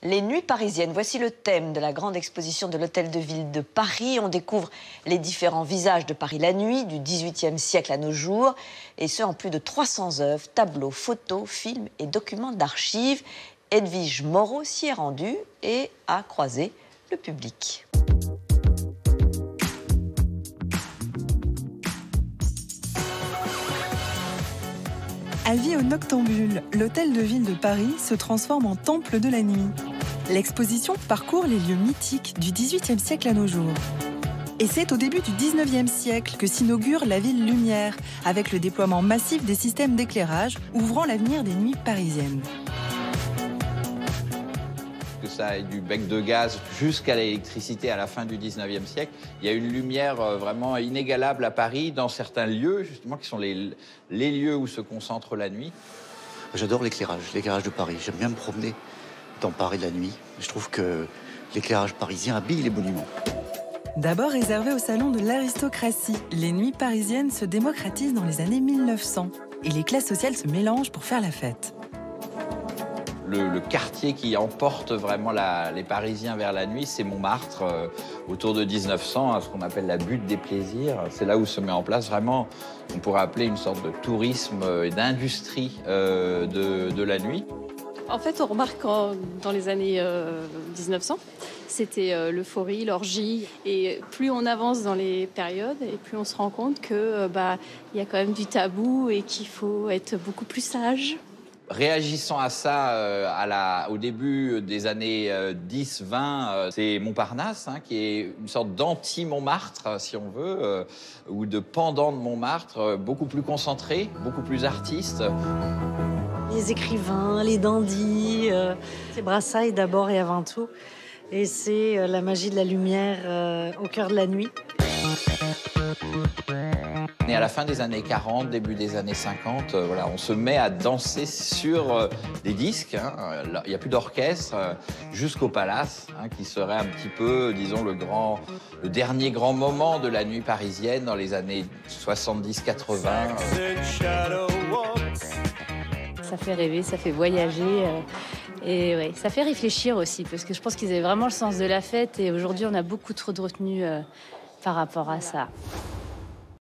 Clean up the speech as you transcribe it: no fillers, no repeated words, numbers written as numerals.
Les nuits parisiennes, voici le thème de la grande exposition de l'Hôtel de Ville de Paris. On découvre les différents visages de Paris la nuit, du XVIIIe siècle à nos jours, et ce en plus de 300 œuvres, tableaux, photos, films et documents d'archives. Edwige Moreau s'y est rendue et a croisé le public. Avis aux noctambules, l'Hôtel de Ville de Paris se transforme en temple de la nuit. L'exposition parcourt les lieux mythiques du XVIIIe siècle à nos jours. Et c'est au début du XIXe siècle que s'inaugure la ville lumière, avec le déploiement massif des systèmes d'éclairage ouvrant l'avenir des nuits parisiennes. Que ça aille du bec de gaz jusqu'à l'électricité à la fin du 19e siècle, il y a une lumière vraiment inégalable à Paris, dans certains lieux, justement, qui sont les lieux où se concentre la nuit. J'adore l'éclairage de Paris. J'aime bien me promener dans Paris la nuit. Je trouve que l'éclairage parisien habille les monuments. D'abord réservé au salon de l'aristocratie, les nuits parisiennes se démocratisent dans les années 1900 et les classes sociales se mélangent pour faire la fête. Le quartier qui emporte vraiment les Parisiens vers la nuit, c'est Montmartre, autour de 1900, ce qu'on appelle la butte des plaisirs. C'est là où se met en place vraiment, on pourrait appeler une sorte de tourisme et d'industrie de la nuit. En fait, on remarque dans les années 1900, c'était l'euphorie, l'orgie. Et plus on avance dans les périodes, et plus on se rend compte que y a quand même du tabou et qu'il faut être beaucoup plus sage. Réagissant à ça, au début des années 10-20, c'est Montparnasse, qui est une sorte d'anti-Montmartre, si on veut, ou de pendant de Montmartre, beaucoup plus concentré, beaucoup plus artiste. Les écrivains, les dandys, c'est Brassailles d'abord et avant tout. Et c'est la magie de la lumière au cœur de la nuit. Et à la fin des années 40, début des années 50, voilà, on se met à danser sur des disques. Il n'y a plus d'orchestre, jusqu'au Palace, qui serait un petit peu, disons, le dernier grand moment de la nuit parisienne dans les années 70-80. Ça fait rêver, ça fait voyager. Et ouais, ça fait réfléchir aussi, parce que je pense qu'ils avaient vraiment le sens de la fête. Et aujourd'hui, on a beaucoup trop de retenue par rapport à ça.